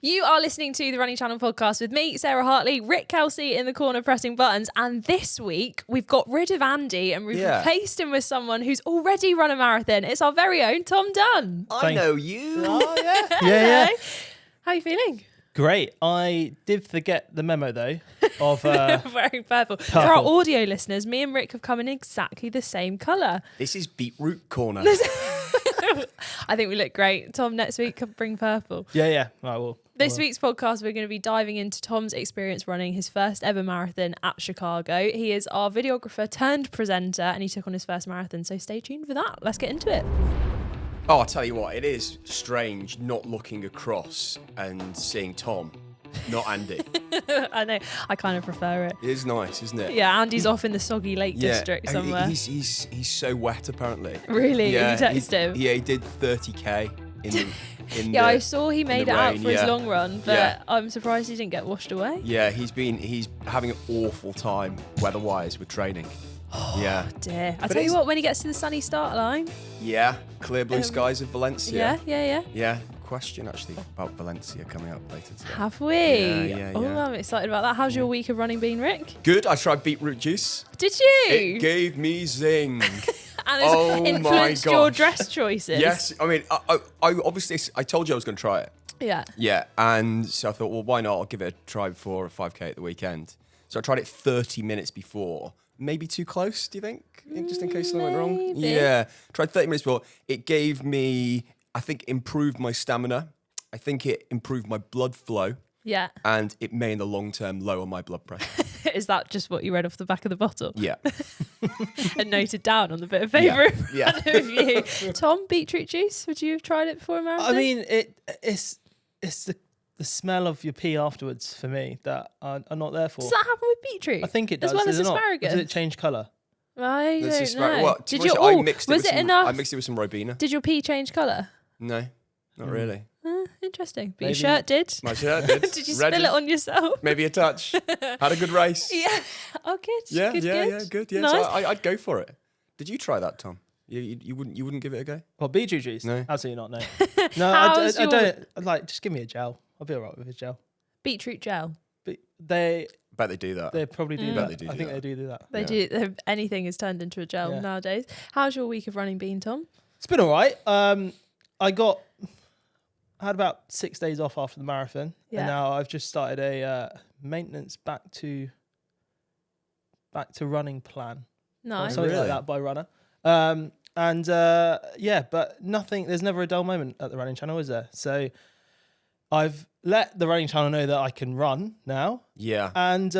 You are listening to the Running Channel podcast with me, Sarah Hartley, Rick Kelsey in the corner pressing buttons. And this week, we've got rid of Andy and we've replaced him with someone who's already run a marathon. It's our very own Tom Dunn. I know you. Oh, yeah. Yeah. How are you feeling? Great. I did forget the memo, though, of... Wearing purple. For our audio listeners, me and Rick have come in exactly the same colour. This is Beetroot Corner. I think we look great. Tom, next week, bring purple. Yeah. I will. This week's podcast, we're going to be diving into Tom's experience running his first ever marathon at Chicago. He is our videographer turned presenter and he took on his first marathon. So stay tuned for that. Let's get into it. Oh, I'll tell you what, it is strange not looking across and seeing Tom, not Andy. I know. I kind of prefer it. It is nice, isn't it? Yeah, Andy's off in the soggy Lake District somewhere. He's so wet, apparently. Really? Yeah, you text him? Yeah, he did 30k in I saw he made it out for his long run, but Yeah. I'm surprised he didn't get washed away. Yeah, he's having an awful time weather-wise with training. Yeah. Dear. I But tell you what, when he gets to the sunny start line. Yeah, clear blue skies of Valencia. Yeah. Yeah, question actually about Valencia coming up later today. Have we? Yeah. Oh, I'm excited about that. How's your week of running been, Rick? Good, I tried beetroot juice. Did you? It gave me zing. And it's influenced your dress choices. Yes, I mean, I obviously, I told you I was going to try it. Yeah. Yeah, and so I thought, well, why not? I'll give it a try before a 5K at the weekend. So I tried it 30 minutes before. Maybe too close, do you think? Just in case something went wrong? Maybe. Yeah, tried 30 minutes before. It gave me, I think, improved my stamina. I think it improved my blood flow. Yeah. And it may, in the long term, lower my blood pressure. Is that just what you read off the back of the bottle? Yeah. And noted down on the bit of paper Yeah. review. Tom, beetroot juice, would you have tried it before a marathon? I mean, it's the smell of your pee afterwards for me that I'm not there for. Does that happen with beetroot? I think it does. As well as does it not? asparagus? Does it change colour? I don't know. Well, Did you? your I mixed it was with it some, enough? I mixed it with some Ribena. Did your pee change colour? No, not really. Interesting. But Maybe. your shirt did. My shirt did. Did you Red spill it on yourself? Maybe a touch. Had a good race. Yeah. Oh, good. Yeah, good. Yeah. Nice. So I'd go for it. Did you try that, Tom? You wouldn't give it a go? Well, beetroot juice? No. Absolutely not, no. No, I How's don't. Like, just give me a gel. I'll be all right with a gel. Beetroot gel. But they Bet they do that. probably do Bet that. they do I do think that. they do that. They do. Anything is turned into a gel Yeah. nowadays. How's your week of running been, Tom? It's been all right. I had about 6 days off after the marathon, Yeah. and now I've just started a maintenance back to running plan, Nice. something Really? like that by Runner. But nothing. There's never a dull moment at the Running Channel, is there? So I've let the Running Channel know that I can run now, Yeah. and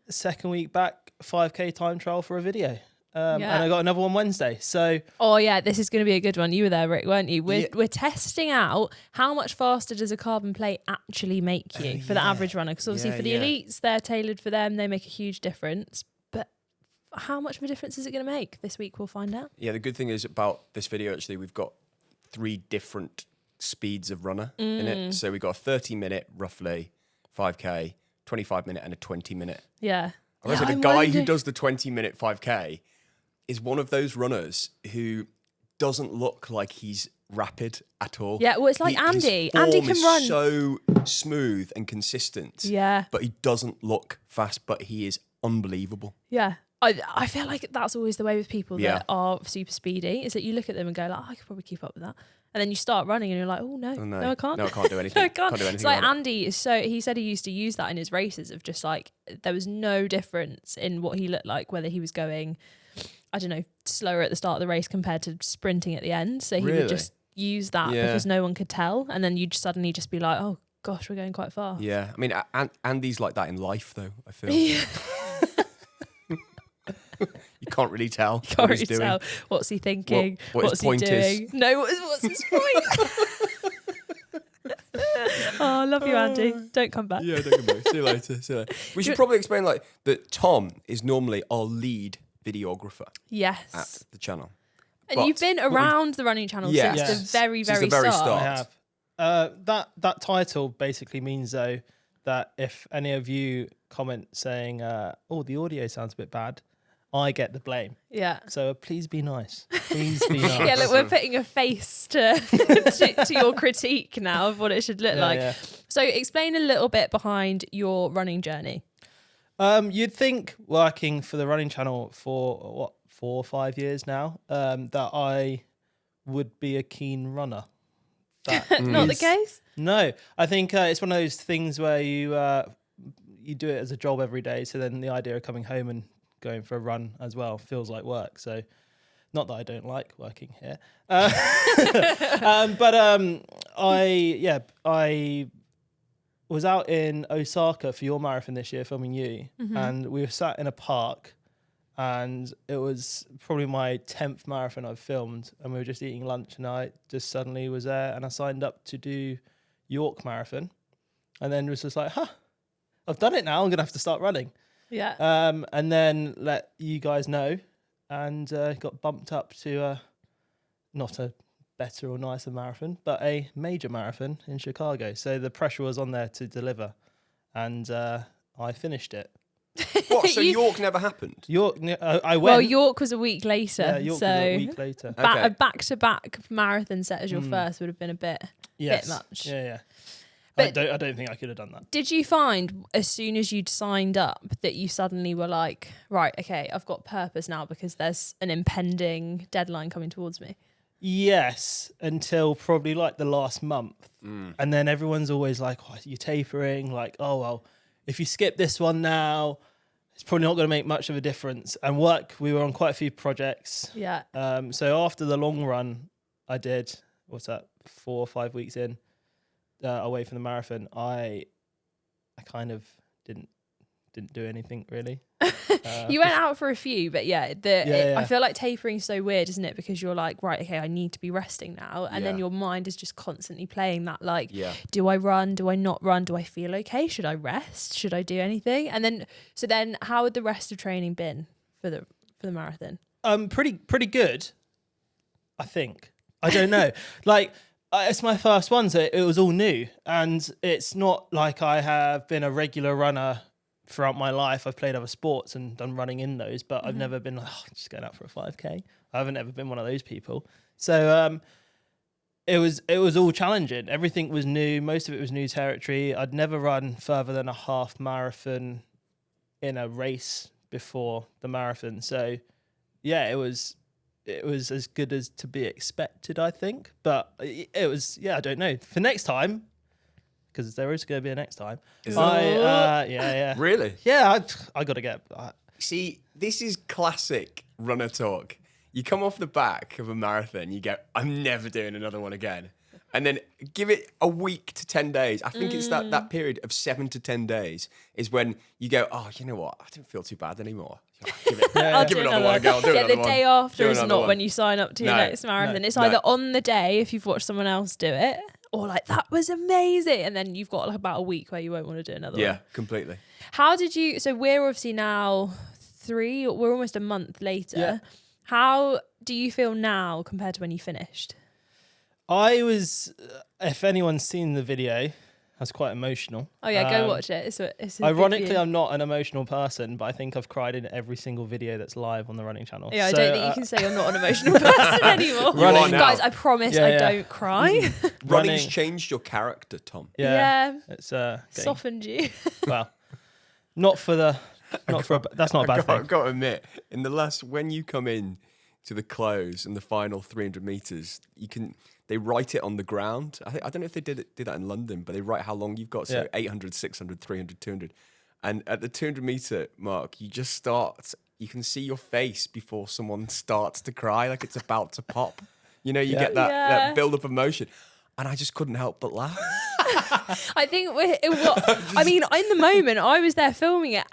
second week back, 5K time trial for a video. And I got another one Wednesday. So Oh yeah, this is going to be a good one. You were there, Rick, weren't you? Yeah. We're testing out how much faster does a carbon plate actually make you for the average runner? Because obviously for the elites, they're tailored for them. They make a huge difference. But how much of a difference is it going to make? This week we'll find out. Yeah, the good thing is about this video, actually, we've got 3 different speeds of runner in it. So we've got a 30-minute, roughly, 5K, 25-minute, and a 20-minute. Yeah. I was like, the guy who does the 20-minute 5K is one of those runners who doesn't look like he's rapid at all. Yeah, well, it's like Andy. His form Andy can is run. so smooth and consistent. Yeah. But he doesn't look fast, but he is unbelievable. Yeah. I feel like that's always the way with people Yeah. that are super speedy, is that you look at them and go like, I could probably keep up with that. And then you start running and you're like, no, I can't. No, I can't do anything. No, I can't. do anything It's like about it. Andy he said he used to use that in his races of just like, there was no difference in what he looked like, whether he was going, I don't know, slower at the start of the race compared to sprinting at the end. So he Really? would just use that because no one could tell. And then you'd suddenly just be like, oh gosh, we're going quite far. Yeah, I mean, Andy's like that in life, though, I feel. You can't really tell Can't what really he's doing. tell. What's he thinking? What his What's point he is. doing? No, what's his point? Oh, I love you, Andy. Don't come back. Yeah, don't go back. See you later. We should probably explain that Tom is normally our lead videographer Yes. at the channel. And But you've been around the running channel Yes. since the very, Since very, the very start. I have. That title basically means, though, that if any of you comment saying, oh, the audio sounds a bit bad, I get the blame. Yeah. So please be nice. Please be nice. Yeah, look, we're putting a face to to your critique now of what it should look like. Yeah. So So explain a little bit behind your running journey. You'd think working for the running channel for 4 or 5 years now, that I would be a keen runner. That Not the case? No, I think it's one of those things where you do it as a job every day. So then the idea of coming home and going for a run as well feels like work. So not that I don't like working here, but I was out in Osaka for your marathon this year filming you, and we were sat in a park, and it was probably my 10th marathon I've filmed, and we were just eating lunch, and I just suddenly was there, and I signed up to do York Marathon, and then was just like, I've done it now, I'm gonna have to start running. Yeah. And then let you guys know, and got bumped up to not a better or nicer marathon, but a major marathon in Chicago. So the pressure was on there to deliver, and I finished it. What? So York never happened? York, I went. Well, York was a week later. Yeah, York so was a week later. a back-to-back marathon set as your first would have been a bit much. Yeah. But I don't think I could have done that. did you find as soon as you'd signed up that you suddenly were like, right, okay, I've got purpose now because there's an impending deadline coming towards me? Yes, until probably like the last month. And then everyone's always like, oh, you're tapering. Like, oh, well, if you skip this one now, it's probably not going to make much of a difference. And we were on quite a few projects. Yeah. So after the long run I did, 4 or 5 weeks in, away from the marathon, I kind of didn't do anything really. You went out for a few, but Yeah. I feel like tapering's so weird, isn't it? Because you're like, right, okay, I need to be resting now. And then your mind is just constantly playing that, like, do I run? Do I not run? Do I feel okay? Should I rest? Should I do anything? And then how had the rest of training been for the marathon? Pretty good, I think. I don't know. Like, it's my first one, so it was all new. And it's not like I have been a regular runner throughout my life. I've played other sports and done running in those, but I've never been like, just going out for a 5K. I haven't ever been one of those people. So it was all challenging. Everything was new. Most of it was new territory. I'd never run further than a half marathon in a race before the marathon. So yeah, it was as good as to be expected, I think. But it was, I don't know. For next time, because there is going to be a next time. Yeah. Really? Yeah, I got to get... See, this is classic runner talk. You come off the back of a marathon, you go, I'm never doing another one again. And then give it a week to 10 days. I think it's that period of 7 to 10 days is when you go, oh, you know what? I don't feel too bad anymore. Give it another one again. I'll do another the one. day after Do is another not one. when you sign up to your next marathon. It's either on the day if you've watched someone else do it, or like, that was amazing. And then you've got like about a week where you won't want to do another one. Yeah, completely. How did you... So we're obviously now we're almost a month later. Yeah. How do you feel now compared to when you finished? I was... if anyone's seen the video, I was quite emotional. Oh yeah, go watch it. It's a ironically, I'm not an emotional person, but I think I've cried in every single video that's live on the running channel. Yeah, I don't think you can say you're not an emotional person anymore. Running Guys, I promise I don't cry. Running's changed your character, Tom. Yeah. It's Softened you. Well, that's not a bad thing. I've got to admit, when you come in to the close and the final 300 meters, they write it on the ground. I don't know if they did that in London, but they write how long you've got. So 800, 600, 300, 200. And at the 200 meter mark, you can see your face before someone starts to cry, like it's about to pop. You know, you get that build up of emotion. And I just couldn't help but laugh. I think in the moment, I was there filming it,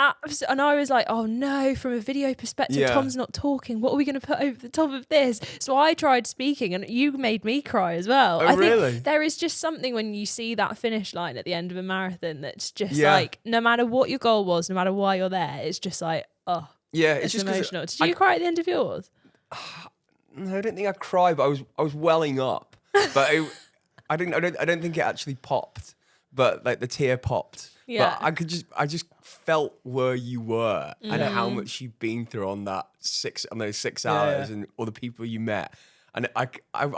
and I was like, oh no, from a video perspective, Tom's not talking. What are we going to put over the top of this? So I tried speaking, and you made me cry as well. Oh, I really? think there is just something when you see that finish line at the end of a marathon that's just like, no matter what your goal was, no matter why you're there, it's just like, oh, yeah, it's just emotional. Did you cry at the end of yours? No, I don't think I cried, but I was welling up. But I don't think it actually popped, but like the tear popped. Yeah. But I just felt where you were and how much you've been through on those 6 hours and all the people you met. And I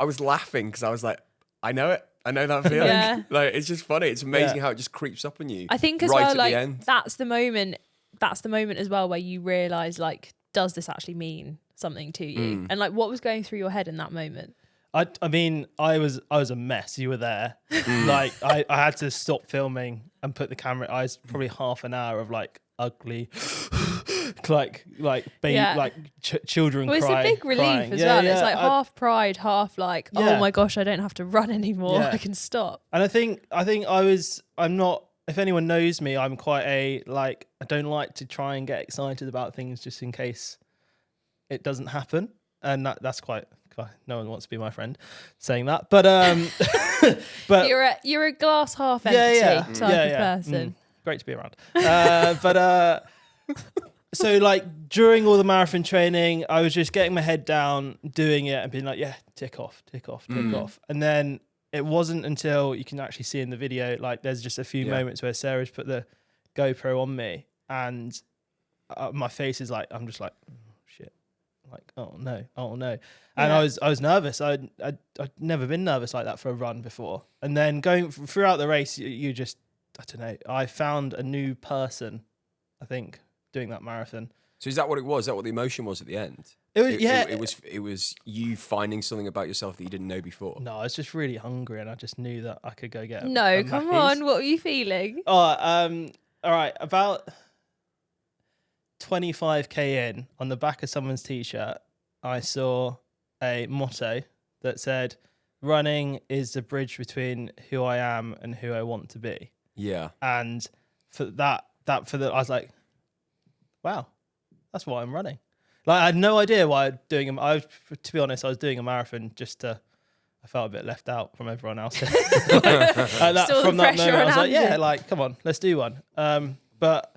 was laughing because I was like, I know it. I know that feeling. Yeah. Like, it's just funny. It's amazing how it just creeps up on you. I think as right well, at like the end. that's the moment as well where you realise, like, does this actually mean something to you? And like, what was going through your head in that moment? I mean, I was a mess. You were there. Like, I had to stop filming and put the camera. I was probably half an hour of like ugly, children. Well, it's a big relief as well. It's like half pride, half like, oh my gosh, I don't have to run anymore. I can stop. And I think I'm not. If anyone knows me, I'm quite I don't like to try and get excited about things just in case it doesn't happen, and that's quite. No one wants to be my friend saying that, but but you're a glass half empty type of person. Great to be around. So like during all the marathon training, I was just getting my head down, doing it, and being like, tick off, and then it wasn't until you can actually see in the video, like there's just a few moments where Sarah's put the GoPro on me, and my face is like, I'm just like, shit, like oh no, and I was nervous. I'd never been nervous like that for a run before, and then going throughout the race, you just, I don't know, I found a new person, I think, doing that marathon. So is that what it was? Is that what the emotion was at the end? It was you finding something about yourself that you didn't know before. No, I was just really hungry, and I just knew that I could go get. No, come on, what were you feeling? All right, about 25k in, on the back of someone's t-shirt, I saw a motto that said, "Running is the bridge between who I am and who I want to be." Yeah. And for I was like, wow, that's why I'm running. Like, I had no idea why I'm doing to be honest, I was doing a marathon I felt a bit left out from everyone else. From that moment, I was like, come on, let's do one. But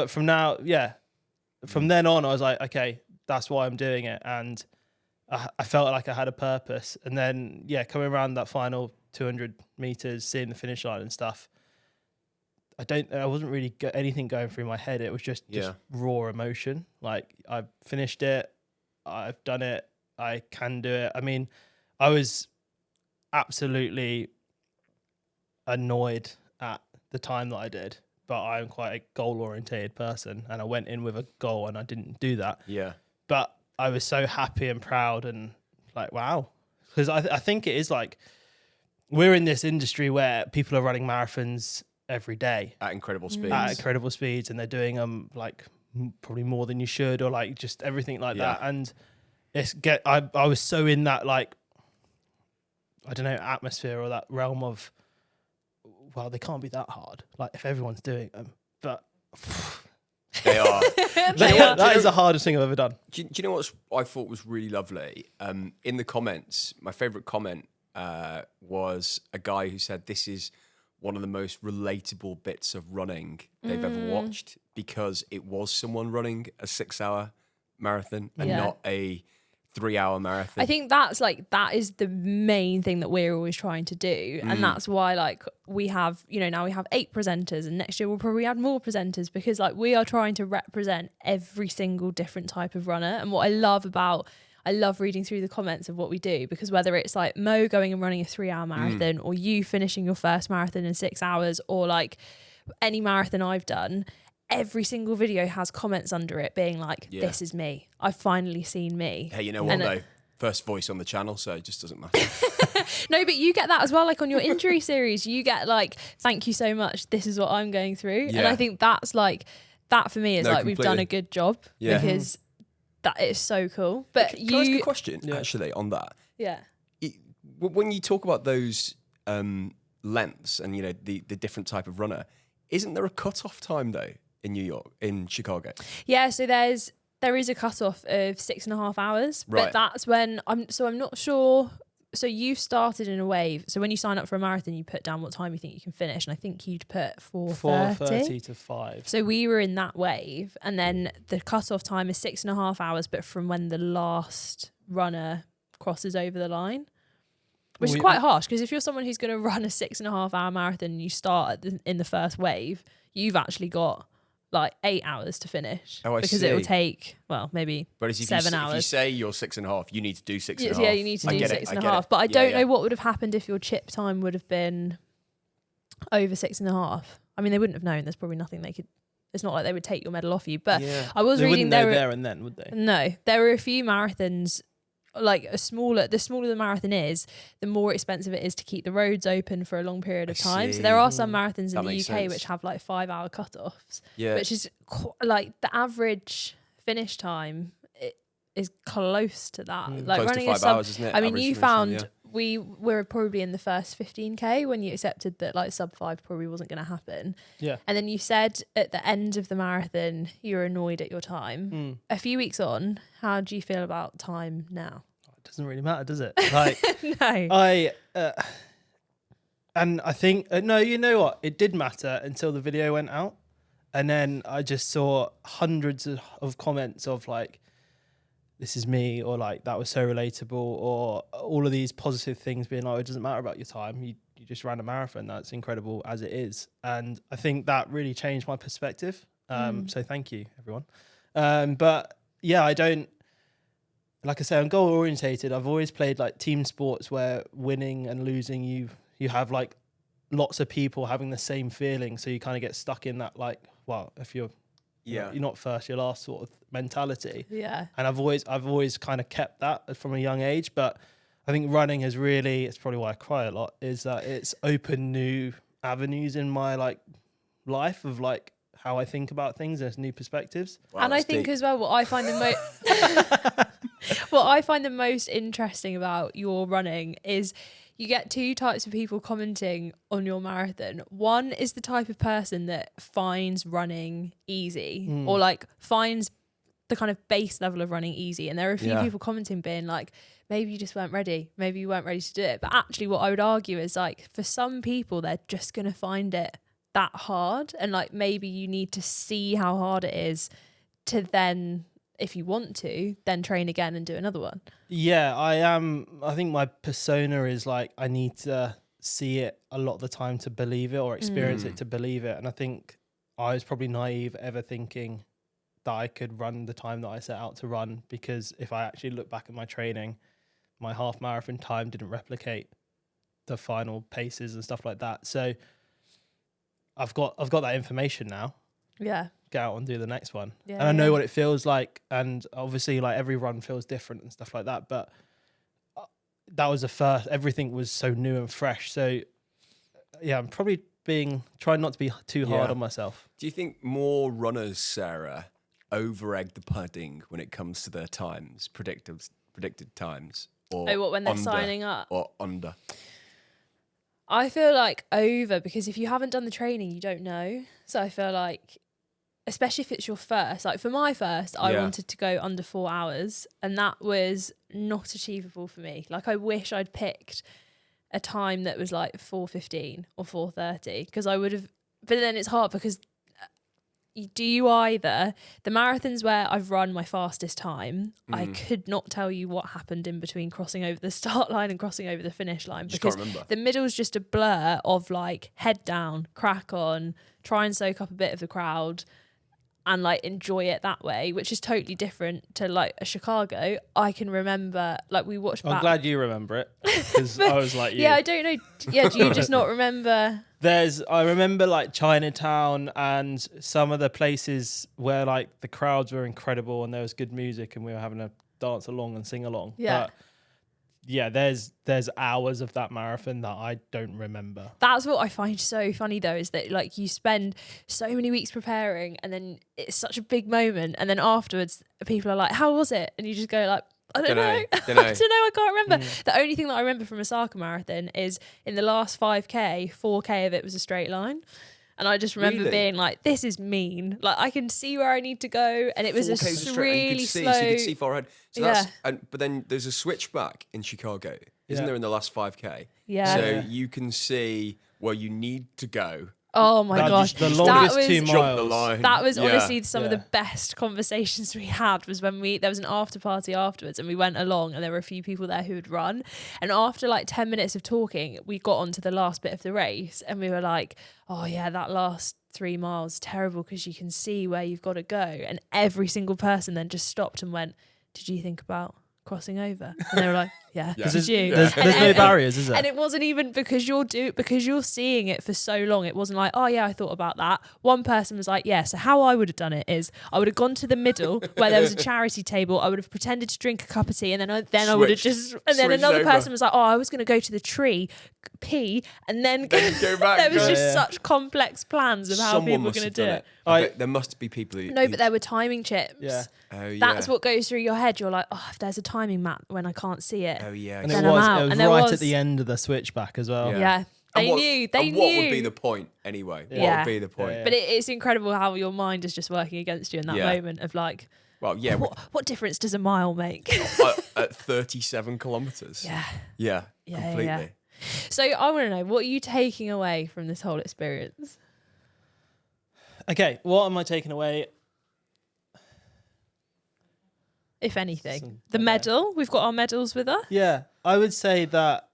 from then on, I was like, okay, that's why I'm doing it. And I felt like I had a purpose. And then, coming around that final 200 meters, seeing the finish line and stuff, I wasn't really anything going through my head. It was just raw emotion. Like, I've finished it. I've done it. I can do it. I mean, I was absolutely annoyed at the time that I did, but I'm quite a goal-orientated person, and I went in with a goal and I didn't do that. Yeah. But I was so happy and proud and like, wow. Because I think it is like, we're in this industry where people are running marathons every day at incredible speeds. And they're doing them like probably more than you should, or like just everything like that. And I was so in that, like, I don't know, atmosphere or that realm of, well, they can't be that hard, like if everyone's doing them, but they are. That is the hardest thing I've ever done. Do you know what I thought was really lovely? In the comments, my favorite comment was a guy who said, "This is one of the most relatable bits of running they've ever watched, because it was someone running a 6-hour marathon and not a 3-hour marathon." I think that is the main thing that we're always trying to do. And that's why, like, we have, now we have 8 presenters, and next year we'll probably add more presenters, because like we are trying to represent every single different type of runner. And what I love reading through the comments of what we do, because whether it's like Mo going and running a 3-hour marathon, or you finishing your first marathon in 6 hours, or like any marathon I've done, every single video has comments under it being like, this is me. I've finally seen me. Hey, you know what though? First voice on the channel, so it just doesn't matter. No, but you get that as well. Like on your injury series, you get like, thank you so much. This is what I'm going through. Yeah. And I think that's like, that for me is like, completely. We've done a good job because that is so cool. But can I ask a question actually on that? Yeah. When you talk about those lengths and, the different type of runner, isn't there a cut-off time though in Chicago? Yeah, so there is a cut-off of 6.5 hours, but that's when I'm not sure. So you started in a wave. So when you sign up for a marathon, you put down what time you think you can finish, and I think you'd put 4:30 to 5. So we were in that wave, and then the cut-off time is 6.5 hours, but from when the last runner crosses over the line, which is quite harsh, because if you're someone who's going to run a 6.5 hour marathon and you start in the first wave, you've actually got like 8 hours to finish. Oh, I because see. it will take, well, maybe But if 7 hours. If you say you're 6.5, you need to do 6.5. Yeah, you need to do 6.5. But I don't know what would have happened if your chip time would have been over 6.5. I mean, they wouldn't have known. There's probably nothing they could. It's not like they would take your medal off you. But I was reading there and then, would they? No, there were a few marathons. Like the smaller the marathon is, the more expensive it is to keep the roads open for a long period of time. So there are some marathons in the UK which have like 5 hour cutoffs, which is like the average finish time is close to that. Like close running to 5 hours, isn't it? I mean, Average you finish found time, we were probably in the first 15k when you accepted that like sub 5 probably wasn't going to happen. Yeah. And then you said at the end of the marathon you were annoyed at your time. A few weeks on, how do you feel about time now? It doesn't really matter, does it? Like, No. And I think no, you know what? It did matter until the video went out, and then I just saw hundreds of comments of like, "This is me," or like, "That was so relatable," or all of these positive things being like, "It doesn't matter about your time. You just ran a marathon. That's incredible as it is." And I think that really changed my perspective. So thank you, everyone. But yeah, I don't. Like I say, I'm goal orientated. I've always played like team sports where winning and losing, you have like lots of people having the same feeling, so you kind of get stuck in that like, well, if you're not first, you're last sort of mentality. Yeah. And I've always kind of kept that from a young age, but I think running has really, it's probably why I cry a lot, is that it's opened new avenues in my like life of like how I think about things. There's new perspectives. Wow, and I think as well, what I find the most interesting about your running is you get two types of people commenting on your marathon. One is the type of person that finds running easy or like finds the kind of base level of running easy. And there are a few people commenting being like, maybe you just weren't ready. Maybe you weren't ready to do it. But actually what I would argue is like, for some people, they're just going to find it that hard. And like, maybe you need to see how hard it is to then, if you want to, then train again and do another one. Yeah, I think my persona is like, I need to see it a lot of the time to believe it or experience it to believe it. And I think I was probably naive ever thinking that I could run the time that I set out to run, because if I actually look back at my training, my half marathon time didn't replicate the final paces and stuff like that. So I've got that information now. Yeah. Get out and do the next one. Yeah, and I know what it feels like, and obviously like every run feels different and stuff like that, but that was the first. Everything was so new and fresh. So yeah, I'm probably trying not to be too hard on myself. Do you think more runners, Sarah, over-egg the pudding when it comes to their times, predicted times? Or what, when they're signing up? Or under? I feel like over, because if you haven't done the training, you don't know. So I feel like, especially if it's your first, like for my first, I wanted to go under 4 hours, and that was not achievable for me. Like I wish I'd picked a time that was like 4:15 or 4:30, because I would have, but then it's hard because the marathons where I've run my fastest time, I could not tell you what happened in between crossing over the start line and crossing over the finish line, because the middle's just a blur of like head down, crack on, try and soak up a bit of the crowd and like enjoy it that way, which is totally different to like a Chicago. I can remember like we watched I'm glad you remember it, because I was like you. Yeah, I don't know. Yeah, do you just not remember? I remember like Chinatown and some of the places where like the crowds were incredible and there was good music and we were having a dance along and sing along. Yeah. But yeah, there's hours of that marathon that I don't remember. That's what I find so funny though, is that like you spend so many weeks preparing and then it's such a big moment, and then afterwards people are like, how was it? And you just go like, I don't know. I don't know. I can't remember. The only thing that I remember from Osaka Marathon is in the last 5K, 4K of it was a straight line. And I just remember being like, this is mean. Like, I can see where I need to go. And it was a really slow... So you could see far ahead. So that's, but then there's a switchback in Chicago, isn't there, in the last 5K? Yeah. So you can see where you need to go Oh my gosh. The longest that 2 was, miles. Jump the line. That was Yeah. honestly some of the Yeah. best conversations we had was when there was an after party afterwards and we went along and there were a few people there who had run. And after like 10 minutes of talking, we got onto the last bit of the race and we were like, oh yeah, that last 3 miles is terrible because you can see where you've got to go. And every single person then just stopped and went, did you think about crossing over? And they were like, yeah, Yeah. did you? There's no barriers, is there? And it wasn't even because you're seeing it for so long. It wasn't like, oh yeah, I thought about that. One person was like, yeah, so how I would have done it is I would have gone to the middle where there was a charity table. I would have pretended to drink a cup of tea and then I would have just, and then Switched another over. person was like, oh, I was going to go to the tree, pee, and then go back. There was go- just such complex plans of how Someone people were must going have to do done it. I bet there must be people who. No, but there were timing chips. Yeah. Oh yeah. That's what goes through your head. You're like, oh, if there's a timing map when I can't see it. Oh yeah. And Then it I'm was, out. it was And there right was- at the end of the switchback as well. Yeah. Yeah. They And knew. and what would be the point anyway? What Yeah. would be the point? Yeah. But it's incredible how your mind is just working against you in that Yeah. moment of like, Well, yeah. what difference does a mile make? At 37 kilometers. Yeah. Yeah. Yeah, Completely. yeah. So I want to know, what are you taking away from this whole experience? Okay, what am I taking away? If anything, Some- the okay. medal. We've got our medals with us. Yeah, I would say that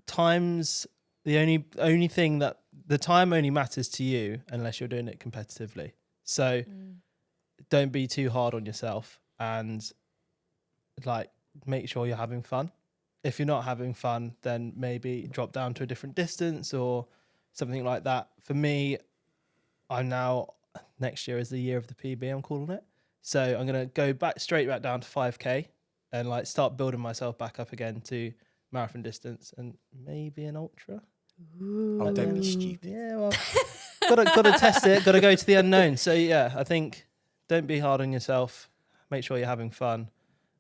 time's the only thing that the time only matters to you unless you're doing it competitively. So don't be too hard on yourself and like make sure you're having fun. If you're not having fun, then maybe drop down to a different distance or something like that. For me, next year is the year of the PB, I'm calling it. So I'm going to go straight back down to 5K and like start building myself back up again to marathon distance and maybe an ultra. Oh, don't be stupid. Yeah, well, gotta test it. Gotta go to the unknown. So yeah, I think don't be hard on yourself. Make sure you're having fun,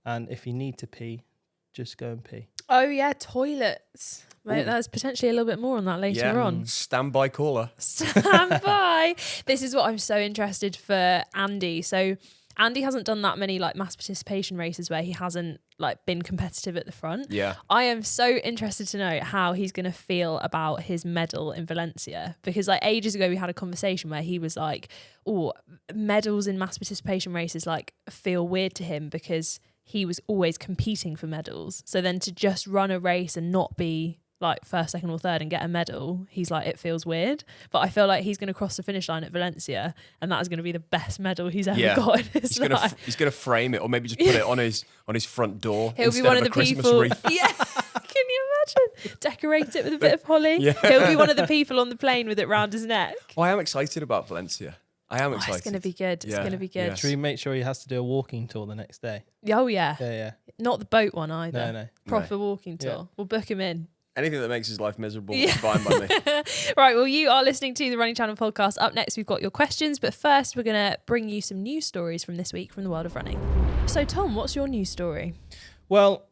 and if you need to pee, just go and pee. Oh yeah, toilets. Mate, there's potentially a little bit more on that later Yeah. on. Standby caller. Stand by. This is what I'm so interested for Andy. So Andy hasn't done that many like mass participation races where he hasn't like been competitive at the front. Yeah. I am so interested to know how he's going to feel about his medal in Valencia, because like ages ago we had a conversation where he was like, oh, medals in mass participation races like feel weird to him because he was always competing for medals. So then to just run a race and not be like first, second or third and get a medal, he's like, it feels weird. But I feel like he's going to cross the finish line at Valencia and that is going to be the best medal he's ever Yeah. got in his life. He's gonna frame it or maybe just put it on his front door. He'll be instead one of of a the Christmas people. wreath. Yeah, can you imagine? Decorate it with a bit of holly. Yeah. He'll be one of the people on the plane with it round his neck. Oh, I am excited about Valencia. I am Oh, excited. it's going to be good. It's Yeah, going to be good. yeah. Should we make sure he has to do a walking tour the next day? Oh yeah. Yeah. Not the boat one either. No. Proper walking tour. Yeah. We'll book him in. Anything that makes his life miserable Yeah. is fine by me. Right, well, you are listening to the Running Channel podcast. Up next, we've got your questions, but first, we're going to bring you some news stories from this week from the world of running. So, Tom, what's your news story? Well,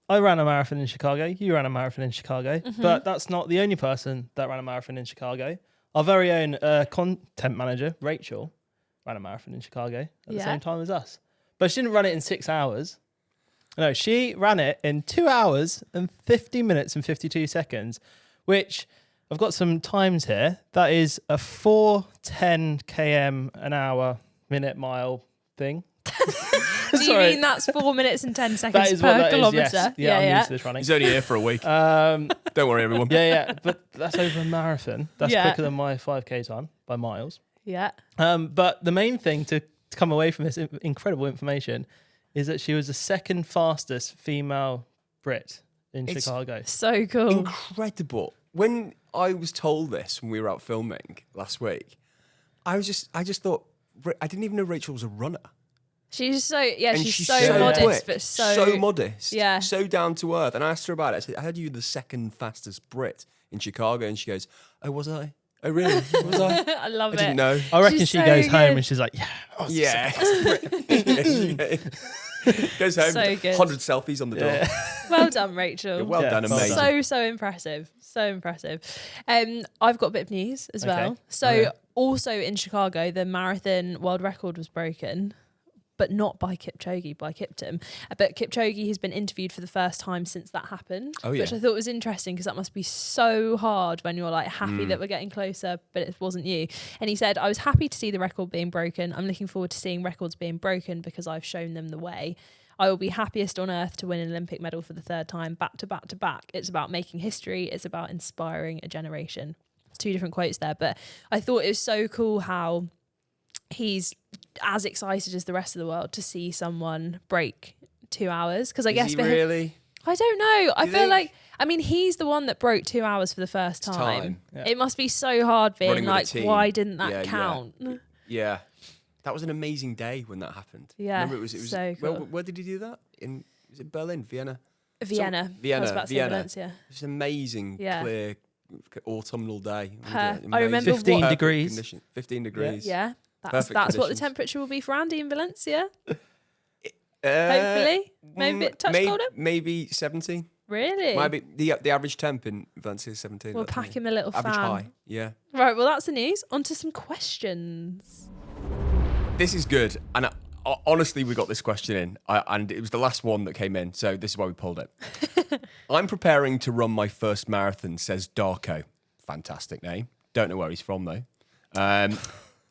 I ran a marathon in Chicago. You ran a marathon in Chicago. But that's not the only person that ran a marathon in Chicago. Our very own content manager, Rachel, ran a marathon in Chicago at the Yeah. same time as us. But she didn't run it in 6 hours. No, she ran it in 2 hours and 50 minutes and 52 seconds, which I've got some times here. That is a 4:10 km an hour minute mile thing. Do you mean that's 4 minutes and 10 That seconds is per what that is, kilometre? yes. Yeah, I'm used to this running. He's only here for a week. Um, Don't worry, everyone. yeah, but that's over a marathon. That's Yeah. quicker than my 5K time by miles. Yeah. But the main thing to come away from this incredible information is that she was the second fastest female Brit in It's- Chicago. So cool. Incredible. When I was told this when we were out filming last week, I just thought I didn't even know Rachel was a runner. She's so, And she's so so modest, quick, but so modest, yeah. so down to earth. And I asked her about it. I said, "I heard you were the second fastest Brit in Chicago," and she goes, "Oh, was I? Oh, really? Was I? I love I it. didn't know." I reckon She's she so goes home good. and she's like, yeah. I was the Yeah. Goes home, So good. 100 selfies on the door. Yeah. Well done, Rachel. Yeah, well Yeah, done, well amazing. done. So impressive. So impressive. I've got a bit of news as well. Okay. So Oh, yeah. also in Chicago, the marathon world record was broken but not by Kipchoge, by Kiptum. But Kipchoge has been interviewed for the first time since that happened, which I thought was interesting because that must be so hard when you're like happy that we're getting closer, but it wasn't you. And he said, I was happy to see the record being broken. I'm looking forward to seeing records being broken because I've shown them the way. I will be happiest on earth to win an Olympic medal for the third time, back to back to back. It's about making history. It's about inspiring a generation. It's 2 different quotes there, but I thought it was so cool how he's as excited as the rest of the world to see someone break 2 hours. Because I guess really? I don't know. I feel like, I mean, he's the one that broke 2 hours for the first time. Yeah. It must be so hard being like, why didn't that count? Yeah. That was an amazing day when that happened. Yeah. Remember, it was so cool. where did he do that? Was it Berlin? Vienna? Vienna. I was about to say Valencia. It's an amazing, clear, autumnal day. I remember 15 degrees. 15 degrees. Yeah. That's what the temperature will be for Andy in Valencia. Hopefully. Maybe it touched colder? Maybe 17. Really? Maybe the average temp in Valencia is 17. We'll pack him a little average fan. high, yeah. Right, well, that's the news. On to some questions. This is good. And honestly, we got this question in, and it was the last one that came in, so this is why we pulled it. I'm preparing to run my first marathon, says Darko. Fantastic name. Don't know where he's from, though.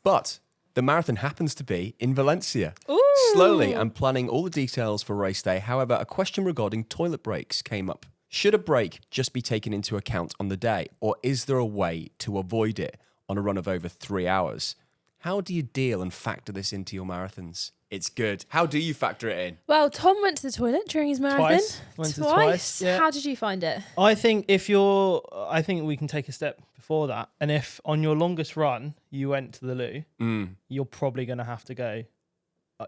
But the marathon happens to be in Valencia. Ooh. Slowly, I'm planning all the details for race day. However, a question regarding toilet breaks came up. Should a break just be taken into account on the day, or is there a way to avoid it on a run of over 3 hours? How do you deal and factor this into your marathons? It's good. How do you factor it in? Well, Tom went to the toilet during his marathon. Twice. Yeah. How did you find it? I think I think we can take a step before that. And if on your longest run you went to the loo, you're probably going to have to go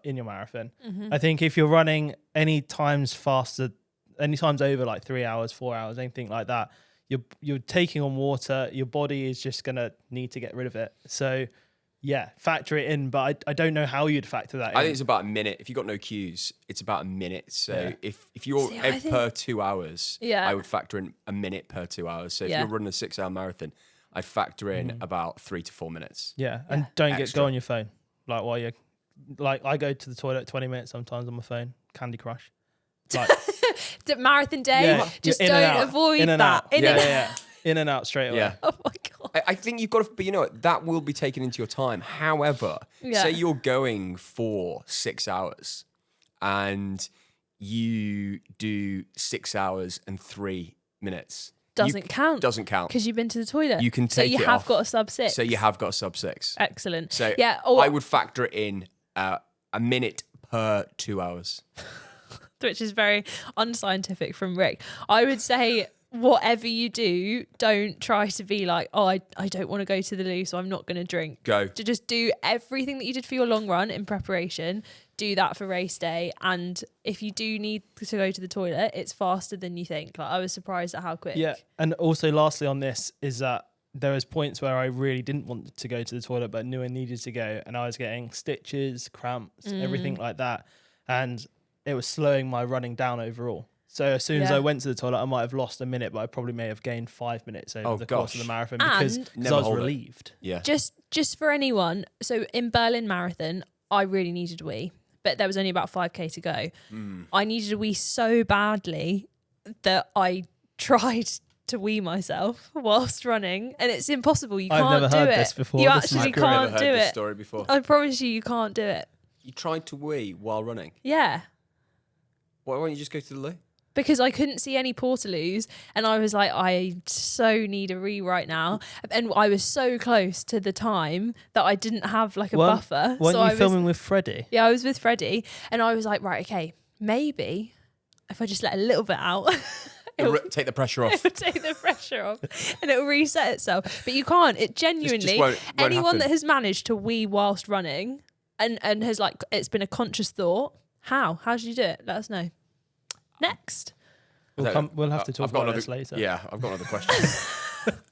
in your marathon. Mm-hmm. I think if you're running any times over like 3 hours, 4 hours, anything like that, you're taking on water. Your body is just going to need to get rid of it. So yeah, factor it in, but I don't know how you'd factor that in. I think it's about a minute. If you've got no cues, it's about a minute. So if you're per 2 hours, I would factor in a minute per 2 hours. So if you're running a 6 hour marathon, I'd factor in about 3 to 4 minutes. Yeah, and don't go on your phone. Like while you're, like I go to the toilet 20 minutes sometimes on my phone, Candy Crush. Like, the marathon day, just don't avoid that. In and out straight away. Yeah. Oh my God. I think you've got to, but you know what, that will be taken into your time. However, say you're going for 6 hours and you do 6 hours and 3 minutes. Doesn't count. Doesn't count. Because you've been to the toilet. You can take it off. So you have got a sub 6. So you have got a sub 6. Excellent. So I would factor in a minute per 2 hours. Which is very unscientific from Rick. I would say whatever you do, don't try to be like, oh, I don't want to go to the loo, so I'm not going to drink. Go. To just do everything that you did for your long run in preparation, do that for race day. And if you do need to go to the toilet, it's faster than you think. Like, I was surprised at how quick. Yeah. And also lastly on this is that there was points where I really didn't want to go to the toilet, but knew I needed to go. And I was getting stitches, cramps, everything like that. And it was slowing my running down overall. So as soon as I went to the toilet, I might have lost a minute, but I probably may have gained 5 minutes over the course of the marathon because I was relieved. Yeah. Just for anyone, so in Berlin Marathon, I really needed a wee, but there was only about 5k to go. I needed a wee so badly that I tried to wee myself whilst running, and it's impossible. You can't do it. I've never heard this before. You actually can't do I've never heard this it. story before. I promise you can't do it. You tried to wee while running? Yeah. Why don't you just go to the loo? Because I couldn't see any portaloos, and I was like, I so need a wee right now. And I was so close to the time that I didn't have like a buffer. Weren't you filming with Freddie? Yeah, I was with Freddie, and I was like, right, okay, maybe if I just let a little bit out, take the pressure off. It would take the pressure off, and it will reset itself. But you can't. It genuinely, won't anyone happen. that has managed to wee whilst running, and has like, it's been a conscious thought. How did you do it? Let us know. Next. We'll have to talk about this later. Yeah, I've got another question.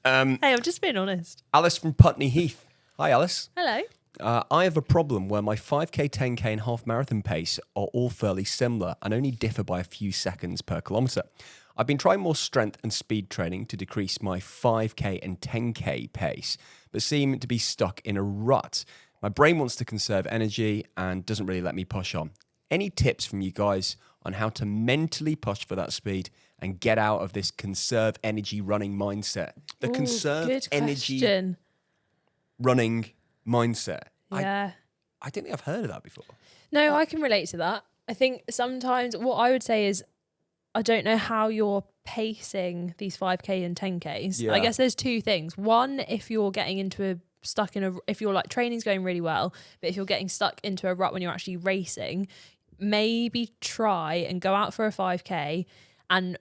Hey, I'm just being honest. Alice from Putney Heath. Hi, Alice. Hello. I have a problem where my 5k, 10k and half marathon pace are all fairly similar and only differ by a few seconds per kilometre. I've been trying more strength and speed training to decrease my 5k and 10k pace, but seem to be stuck in a rut. My brain wants to conserve energy and doesn't really let me push on. Any tips from you guys on how to mentally push for that speed and get out of this conserve energy running mindset? The conserve energy running mindset. Yeah. I don't think I've heard of that before. No, I can relate to that. I think sometimes what I would say is I don't know how you're pacing these 5K and 10Ks. Yeah. I guess there's two things. One, if you're getting if you're like training's going really well, but if you're getting stuck into a rut when you're actually racing, maybe try and go out for a 5K and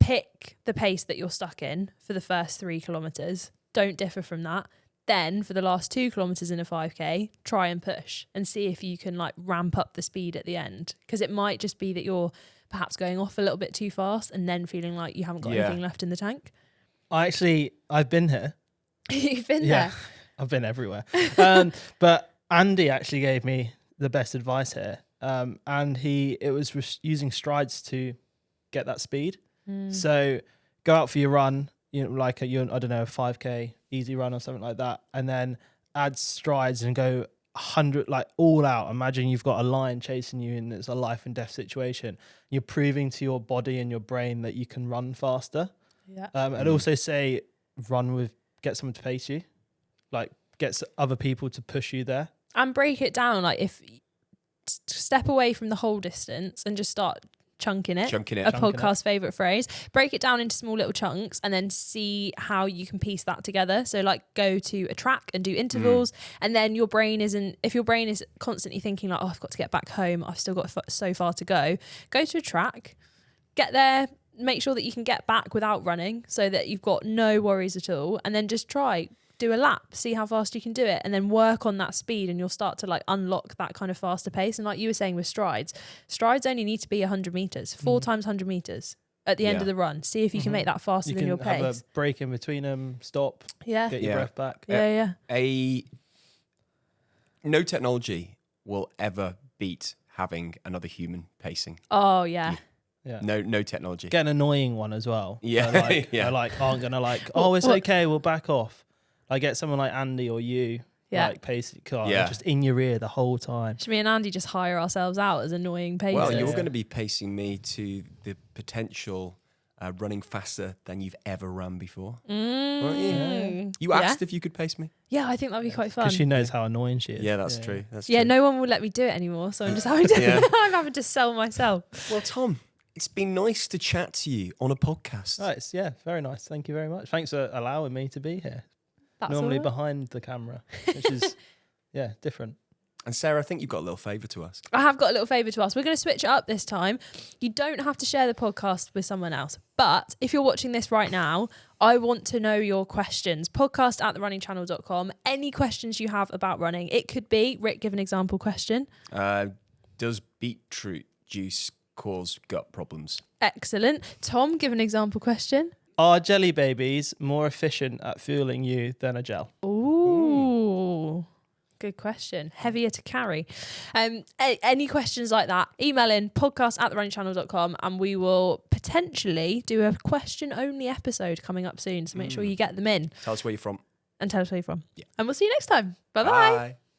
pick the pace that you're stuck in for the first 3 kilometers. Don't differ from that. Then for the last 2 kilometers in a 5K, try and push and see if you can like ramp up the speed at the end. Because it might just be that you're perhaps going off a little bit too fast and then feeling like you haven't got anything left in the tank. I've been here. You've been there. I've been everywhere. But Andy actually gave me the best advice here. And it was using strides to get that speed. So go out for your run, like a 5K easy run or something like that, and then add strides and go 100, like all out. Imagine you've got a lion chasing you and it's a life and death situation. You're proving to your body and your brain that you can run faster. Yeah. And also say get someone to pace you, like get other people to push you there. And break it down. Like step away from the whole distance and just start chunking it. Podcast favorite phrase. Break it down into small little chunks and then see how you can piece that together. So like go to a track and do intervals, and then if your brain is constantly thinking like, oh, I've got to get back home, I've still got so far to go to a track, get there, make sure that you can get back without running so that you've got no worries at all, and then just do a lap, see how fast you can do it, and then work on that speed, and you'll start to like unlock that kind of faster pace. And like you were saying with strides only need to be 100 meters, 4 times 100 meters at the end of the run. See if you can make that faster than your pace. You can have a break in between them, stop, get your breath back. No technology will ever beat having another human pacing. Oh yeah. Yeah. No technology. Get an annoying one as well. Yeah. Aren't gonna it's okay, we'll back off. I get someone like Andy or you, like pacing car, just in your ear the whole time. Should me and Andy just hire ourselves out as annoying pacers? Well, you're going to be pacing me to the potential running faster than you've ever run before. Aren't you? You asked if you could pace me? Yeah, I think that'd be quite fun. Because she knows how annoying she is. Yeah, that's true. That's true. No one would let me do it anymore, so I'm just having to, I'm having to sell myself. Well, Tom, it's been nice to chat to you on a podcast. Right, very nice. Thank you very much. Thanks for allowing me to be here. That's normally behind the camera, which is different. And Sarah, I think you've got a little favour to ask. I have got a little favour to ask. We're going to switch it up this time. You don't have to share the podcast with someone else, but if you're watching this right now, I want to know your questions. podcast@therunningchannel.com. Any questions you have about running. It could be, Rick, give an example question. Does beetroot juice cause gut problems? Excellent. Tom, give an example question. Are jelly babies more efficient at fueling you than a gel? Ooh, good question. Heavier to carry. Any questions like that, email in podcast@therunningchannel.com and we will potentially do a question-only episode coming up soon. So make sure you get them in. Tell us where you're from. And tell us where you're from. Yeah. And we'll see you next time. Bye-bye. Bye.